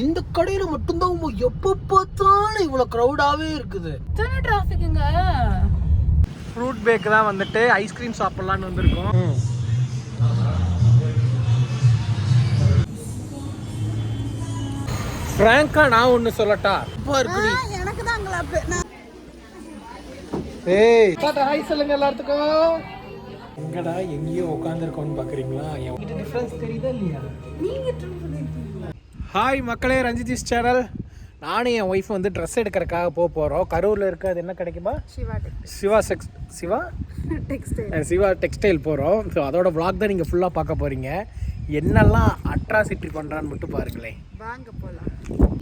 இந்த கடையில மட்டும்தான் எப்ப பார்த்தாலும் இவ்வளவு கிரௌடாவே இருக்குது. டிராஃபிக்குங்க. ஃப்ரூட் பேக் தான் வந்துட்டு ஐஸ்கிரீம் சாப்பிடலான்னு வந்திருக்கோம். ஃப்ராங்கா நான் ஒன்று சொல்லட்டா, எனக்கு தான் ஏய் ஹாய் சொல்லுங்க எல்லாத்துக்கும். எங்கடா எங்கேயோ உட்காந்துருக்கோன்னு பார்க்குறீங்களா? என்கிட்ட டிஃப்ரென்ஸ் தெரியுதா இல்லையா? ஹாய் மக்களே, ரஞ்சித் சேனல். நானும் என் ஒய்ஃப் வந்து ட்ரெஸ் எடுக்கிறதுக்காக போகிறோம். கரூரில் இருக்க அது என்ன கிடைக்குமா? சிவா டெக்ஸ்டைல் போகிறோம். ஸோ அதோட vlog தான் நீங்கள் ஃபுல்லாக பார்க்க போகிறீங்க. என்னெல்லாம் அட்ராசிட்டி பண்ணுறான்னு மட்டும் பாருங்களேன். வாங்க போகலாம்.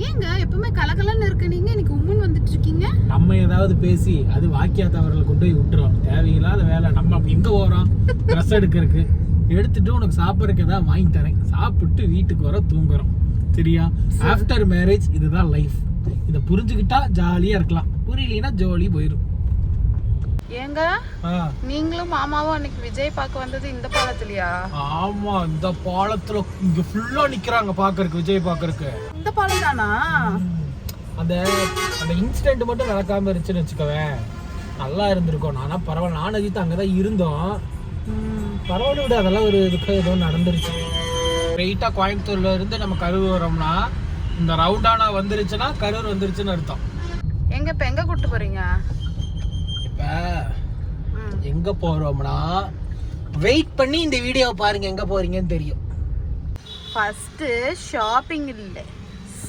ஏங்க எப்பவுமே கலகலன்னு இருக்கு, நீங்கள் இன்னைக்கு உம்முன்னு வந்துட்டு இருக்கீங்க. நம்ம ஏதாவது பேசி அது வாக்கியா தவறுகளை கொண்டு போய் விட்டுறோம். தேவையில்லாத வேலை. நம்ம எங்கே போகிறோம்? ட்ரெஸ் எடுக்கிறதுக்கு. எடுத்துட்டு உனக்கு சாப்பிட்றதுக்கு ஏதாவது வாங்கி தரேன். சாப்பிட்டு வீட்டுக்கு வர தூங்குறோம். சரியா? ஆஃப்டர் மேரேஜ் இதுதான் லைஃப். இதை புரிஞ்சுக்கிட்டா ஜாலியாக இருக்கலாம், புரியலனா ஜோலி போயிடும். ஏங்க நீங்களும் மாமாவும் அன்னைக்கு விஜய் பார்க்க வந்தது இந்த பாலத்துலயா? ஆமா, இந்த பாலத்துல இங்க ஃபுல்லா நிக்கிறாங்க பாக்குறதுக்கு, விஜய் பாக்குறதுக்கு. இந்த பாலம் தானா? அந்த அந்த இன்சிடென்ட் மட்டும் நடக்காம இருந்துச்சுன்னு வச்சுக்கவேன், நல்லா இருந்திருக்கும். நானா பரவாயில்ல, நானும் அஜித் அங்கதான் இருந்தோம். பரவாயில்ல விட, அதெல்லாம் ஒரு இதுக்கு ஏதோ நடந்துருச்சு. ஸ்ட்ரெயிட்டா கோயம்புத்தூர்ல இருந்து நம்ம கரூர் வரோம்னா, இந்த ரவுண்டானா வந்துருச்சுன்னா கரூர் வந்துருச்சுன்னு அர்த்தம். எங்க இப்ப எங்க கூட்டு போறீங்க? இப்ப எங்க போறோம்னா, வெயிட் பண்ணி இந்த வீடியோவை பாருங்க, எங்க போறீங்கன்னு தெரியும். ஃபர்ஸ்ட் ஷாப்பிங் இல்ல,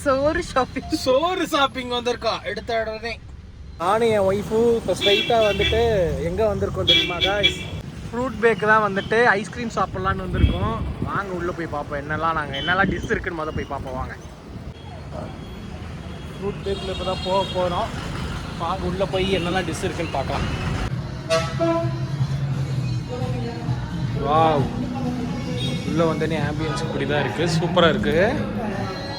சோறு ஷாப்பிங் வந்திருக்கோம். எடுத்த உடனே நானும் என் ஒய்ஃபும் இப்போ ஸ்ட்ரைட்டாக வந்துட்டு எங்கே வந்திருக்கோம் தெரியுமா காய்ஸ்? ஃப்ரூட் பேக் தான் வந்துட்டு ஐஸ்கிரீம் சாப்பிட்லான்னு வந்திருக்கோம். வாங்க உள்ளே போய் பார்ப்போம் என்னெல்லாம் டிஷ் இருக்குன்னு முதல்ல போய் பார்ப்போம். வாங்க, ஃப்ரூட் பேக்கில் இப்போ தான் போக போகிறோம். வாங்க உள்ளே போய் என்னெல்லாம் டிஷ் இருக்குன்னு பார்க்கலாம். வாவ், உள்ளே வந்தோடனே ஆம்பியன்ஸ் இப்படி தான் இருக்குது, சூப்பராக இருக்குது.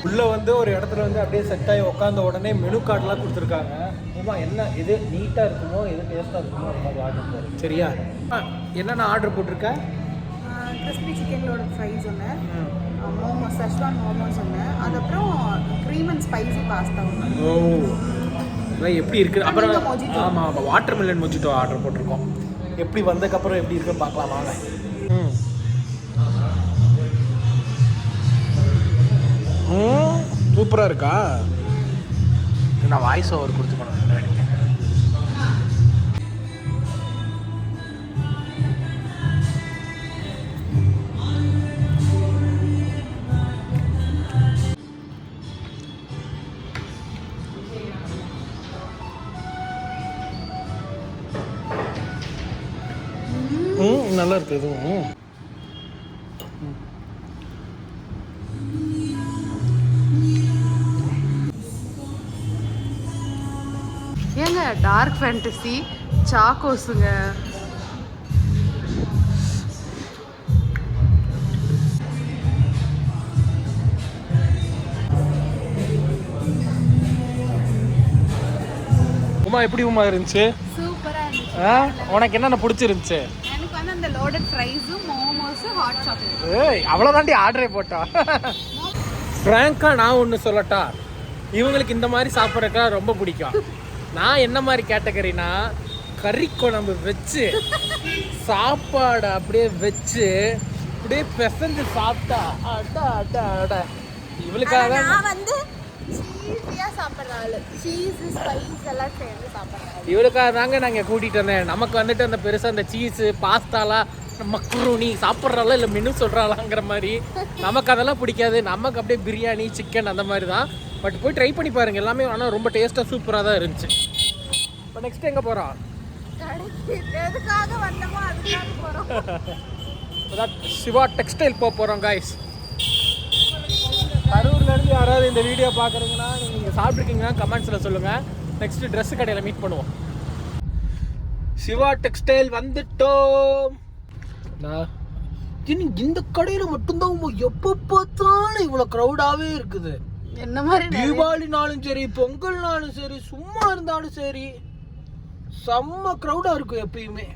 உள்ளே வந்து ஒரு இடத்துல வந்து அப்படியே செட் ஆகி உட்காந்த உடனே மெனு கார்டெலாம் கொடுத்துருக்காங்க. என்ன எது நீட்டாக இருக்குமோ, எது டேஸ்ட்டாக இருக்குமோ அது மாதிரி ஆர்டர் போடுறேன். சரியா? என்னென்ன ஆர்டர் போட்டிருக்கேன்? கிறிஸ்பி சிக்கனோட ஃப்ரைஸ் ஒன்று, மோமோஸ், செஷ்வான் மோமோஸ் ஒன்று, அதுக்கப்புறம் க்ரீம் அண்ட் ஸ்பைசி பாஸ்தா ஒன்று. ஓ, எப்படி இருக்குது? அப்புறம் ஆமாம், வாட்டர் மில்லன் மொஜிட்டோ ஆர்டர் போட்டிருக்கோம். எப்படி வந்ததுக்கப்புறம் எப்படி இருக்குன்னு பார்க்கலாம் வாங்க. சூப்பராக இருக்கா? நான் வாய்ஸ் ஓவர் கொடுத்து பண்ண நல்லா இருக்கு. இதுவும் ஏங்க டார்க் ஃபேண்டசி சாக்கோஸுங்க. உமா எப்படி உமா இருந்துச்சு? சூப்பரா இருந்துச்சு. உனக்கு என்னென்ன பிடிச்சிருந்துச்சு? எனக்கு வந்து அந்த லோடட் ஃப்ரைஸும் மோமோஸும் ஹாட் சாக்லேட். ஏய் அவ்வளோதாண்டி ஆர்டரே போட்டா. ஃப்ராங்கா நான் ஒன்று சொல்லட்டா, இவங்களுக்கு இந்த மாதிரி சாப்பிட்றதுக்கா ரொம்ப பிடிக்கும். நான் என்ன மாதிரி கேட்டகரினா, கறி குழம்பு வச்சு சாப்பாடு அப்படியே வச்சு அப்படியே பிசைஞ்சு சாப்பிட்டா அடா அடா அடா. இவளுக்காக நான் வந்து சீஸியா சாப்பிட்றாள், சீஸ் ஸ்பைஸ் எல்லாம் சேர்ந்து சாப்பிட்றாள். இவளுக்காக தாங்க நாங்கள் கூட்டிகிட்டு வந்தேன். நமக்கு வந்துட்டு அந்த பெருசாக அந்த சீஸு பாஸ்தாலாம் மக்ரூனி சாப்பிட்றாளா இல்லை மெனு சொல்கிறாளாங்கிற மாதிரி நமக்கு அதெல்லாம் பிடிக்காது. நமக்கு அப்படியே பிரியாணி சிக்கன் அந்த மாதிரி தான். பட் போய் ட்ரை பண்ணி பாருங்கள் எல்லாமே. ஆனால் ரொம்ப டேஸ்ட்டாக சூப்பராக தான் இருந்துச்சு. இப்போ நெக்ஸ்ட் எங்கே போகிறோம்? எதுக்காக வந்தோமோ அதுக்காக போகிறோம். அதான் சிவா டெக்ஸ்டைல் போகிறோம் காய்ஸ். கரூர்லேருந்து யாராவது இந்த வீடியோ பார்க்குறீங்கன்னா, நீங்கள் சாப்பிட்ருக்கீங்கன்னா கமெண்ட்ஸில் சொல்லுங்கள். நெக்ஸ்ட்டு ட்ரெஸ்ஸு கடையில் மீட் பண்ணுவோம். சிவா டெக்ஸ்டைல் வந்துட்டோம். இந்த கடையில மட்டும்தான் எப்போ பார்த்தாலும் இவ்வளவு கிரௌடாவே இருக்குது. என்ன மாதிரி தீபாவளினாலும் சரி, பொங்கல்னாலும் சரி, சும்மா இருந்தாலும் சரி, செம்ம கிரௌடா இருக்கும் எப்பயுமே.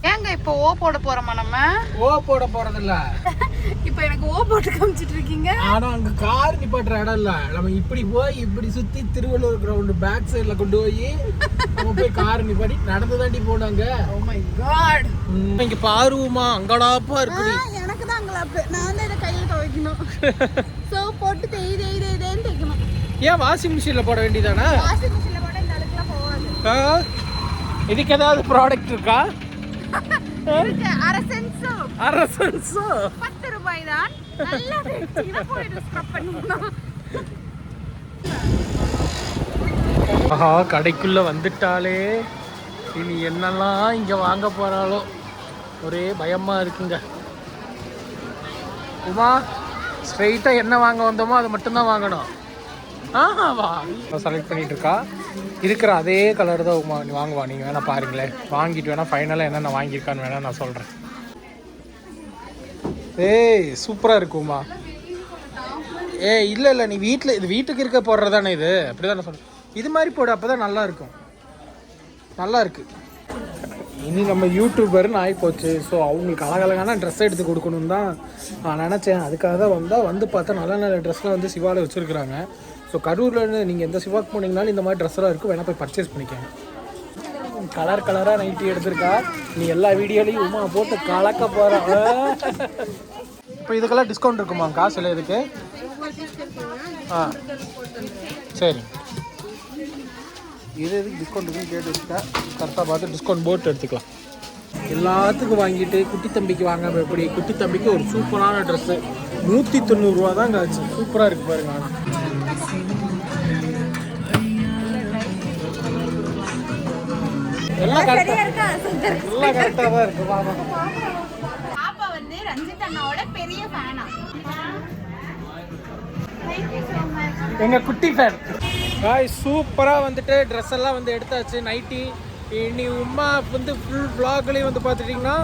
ஏங்க இப்போ ஓ போட போறோமா நம்ம? ஓ போட போறது இல்ல. இப்போ எனக்கு ஓ போட்டு காமிச்சிட்டு இருக்கீங்க. ஆனா அங்க கார் நிப்பாட்டுற இடம் இல்ல. நம்ம இப்படி போய் இப்படி சுத்தி திருவள்ளூர் கிரவுண்ட் பேக் சைடுல கொண்டு போய் நம்ம போய் கார் நிப்பாட்டி நடந்து தாண்டி போனாங்க. Oh my God. இங்க பாருமா அங்கடாப்பா இருக்குது. எனக்கு தான் அங்கலாப்பு. நான் வந்து இத கையில துவைக்கணும். சோ போட்டு தேய்ன்னு தேய்க்கணும். ஏன் வாஷிங் மிஷின்ல போட வேண்டியதானே? வாஷிங் மிஷின்ல போட இந்த அளவுக்குலாம் போகாது. இதுக்கு ஏதாவது ப்ராடக்ட் இருக்கா? இருக்கு. அரசன்ஸோ 10 ரூபாய் தான். நல்லா தேய்ச்சினா போயிடும் ஸ்க்ரப் பண்ணனும். ஆஹா கடைக்குள்ள வந்துட்டாலே இனி என்னெல்லாம் இங்க வாங்க போறாளோ ஒரே பயமா இருக்குங்க. உமா ஸ்ட்ரெயிட்டா என்ன வாங்க வந்தோமோ அதை மட்டும்தான் வாங்கணும். ஆஹாவா செலக்ட் பண்ணிட்டு இருக்கா. இருக்கிற அதே கலர் தான் உமா நீ வாங்குவா. நீங்கள் வேணால் பாருங்களேன். வாங்கிட்டு வேணால் ஃபைனலாக என்னென்ன வாங்கியிருக்கான்னு வேணால் நான் சொல்கிறேன். ஏய் சூப்பராக இருக்கு உமா. இல்லை நீ வீட்டில் இது வீட்டுக்கு இருக்க போடுறது தானே இது? அப்படி தானே சொல்கிறேன். இது மாதிரி போடு, அப்போ தான் நல்லா இருக்கும். நல்லா இருக்கு. இனி நம்ம யூடியூபர்னு ஆகிப்போச்சு. ஸோ அவங்களுக்கு அழகழகான ட்ரெஸ் எடுத்து கொடுக்கணுன்னு தான் நான் நினச்சேன். அதுக்காக தான் வந்து பார்த்தா நல்ல நல்ல ட்ரெஸ்லாம் வந்து சிவாவில் வச்சுருக்குறாங்க. ஸோ கரூரில் நீங்கள் எந்த சிவாக்கு போனீங்கனாலும் இந்த மாதிரி ட்ரெஸ்லாம் இருக்கும். வேணால் போய் பர்ச்சேஸ் பண்ணிக்கோங்க. கலராக நைட்டி எடுத்திருக்கா. நீ எல்லா வீடியோலையும் உமா போட்டு கலக்க போகிற. இப்போ இதுக்கெல்லாம் டிஸ்கவுண்ட் இருக்குமாங்க்கா சில இதுக்கு? சரி. எதுக்கு டிஸ்கவுண்ட் இருக்குன்னு கேட்டு வச்சுட்டா கரெக்டாக பார்த்து டிஸ்கவுண்ட் போட்டு எடுத்துக்கலாம். எல்லாத்துக்கும் வாங்கிட்டு குட்டி தம்பிக்கு வாங்காமல் எப்படி? குட்டி தம்பிக்கு ஒரு சூப்பரான ட்ரெஸ்ஸு 190 ரூபா தான் ஆச்சு. சூப்பராக இருக்குது பாருங்க. எல்லாம் கரெக்டாக தான் இருக்கு. பாப்பா வந்து ரஞ்சித் அண்ணாவோட பெரிய ஃபேனா. எங்க குட்டி ஃபேன் காய். சூப்பராக வந்துட்டு ட்ரெஸ் எல்லாம் வந்து எடுத்தாச்சு. நைட்டி இனி உமா வந்து ஃபுல் vlogலையும் வந்து பார்த்துட்டிங்கன்னா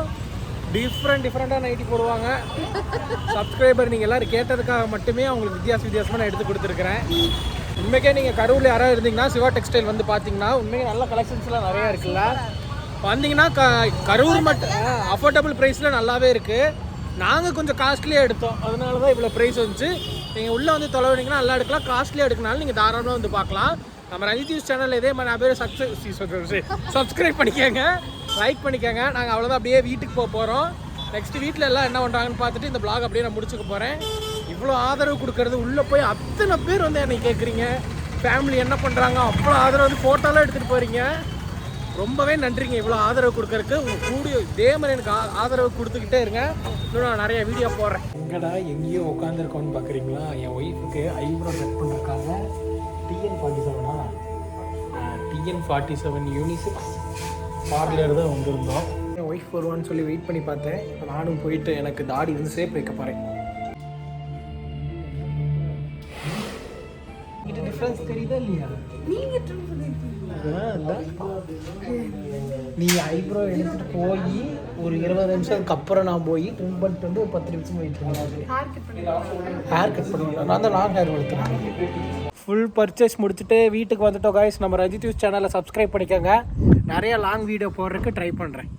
டிஃப்ரெண்ட்டாக நைட்டி போடுவாங்க. சப்ஸ்கிரைபர் நீங்கள் எல்லோரும் கேட்டதுக்காக மட்டுமே அவங்களுக்கு வித்தியாசமாக நான் எடுத்து கொடுத்துருக்குறேன். உண்மைக்கே நீங்கள் கரூரில் யாராவது இருந்தீங்கன்னா சிவா டெக்ஸ்டைல் வந்து பார்த்தீங்கன்னா உண்மைக்கே நல்ல கலெக்ஷன்ஸ்லாம் நிறையா இருக்குல்ல. வந்தீங்கன்னா கரூர் மட்டும் அஃபோர்டபுள் ப்ரைஸில் நல்லாவே இருக்குது. நாங்கள் கொஞ்சம் காஸ்ட்லியாக எடுத்தோம். அதனால தான் இவ்வளோ ப்ரைஸ் வந்துச்சு. நீங்கள் உள்ளே வந்து தொலைவினீங்கன்னா நல்லா எடுக்கலாம். காஸ்ட்லியாக எடுக்கனாலும் நீங்கள் தாராளமாக வந்து பார்க்கலாம். நம்ம ரஞ்சித் நியூஸ் சேனல் இதே மாதிரி பேர் சப்ஸ்கிரைப் பண்ணிக்கோங்க, லைக் பண்ணிக்கோங்க. நாங்கள் அவ்வளோதான் அப்படியே வீட்டுக்கு போகிறோம். நெக்ஸ்ட் வீட்டில் எல்லாம் என்ன பண்ணுறாங்கன்னு பார்த்துட்டு இந்த vlog அப்படியே நான் முடிச்சுக்க போகிறேன். இவ்வளோ ஆதரவு கொடுக்கறது உள்ளே போய் அத்தனை பேர் வந்து என்னை கேட்குறீங்க. ஃபேமிலி என்ன பண்ணுறாங்க அவ்வளோ ஆதரவு வந்து ஃபோட்டோலாம் எடுத்துகிட்டு போகிறீங்க. ரொம்பவே நன்றிங்க இவ்வளோ ஆதரவு கொடுக்கறதுக்கு. உங்கள் கூடிய இதே மாதிரி எனக்கு ஆதரவு கொடுத்துக்கிட்டே இருங்க. இன்னும் நான் நிறைய வீடியோ போடுறேன். எங்கடா எங்கேயோ உட்காந்துருக்கோன்னு பார்க்குறீங்களா? என் ஒய்ஃபுக்கு ஐப்ரோ கட் பண்ணிருக்காங்க. TN47 TN47 யூனிசெக்ஸ் பார்லர் தான் வந்திருந்தோம். என் ஒய்ஃப் வருவான்னு சொல்லி வெயிட் பண்ணி பார்த்தேன். நானும் போயிட்டு எனக்கு தாடி வந்து ஷேப் வைக்க போகிறேன். இது டிஃப்ரென்ஸ் தெரியுதா இல்லையா? நீ ஐப்ரோ எடுத்துட்டு போய் ஒரு 20 நிமிஷத்துக்கு அப்புறம் நான் போய் ட்ரிம் பண்ணிட்டு வந்து ஒரு 10 நிமிஷம் வெயிட் பண்ணுவேன். ஹேர் கட் பண்ணுவேன். நான் தான் லாங் ஹேர் வளர்த்துறேன். ஃபுல் பர்ச்சேஸ் முடிச்சுட்டு வீட்டுக்கு வந்துட்டோம் காய்ஸ். நம்ம ரஞ்சித் நியூஸ் சேனலை சப்ஸ்கிரைப் பண்ணிக்கோங்க. நிறைய லாங் வீடியோ போடுறதுக்கு ட்ரை பண்ணுறேன்.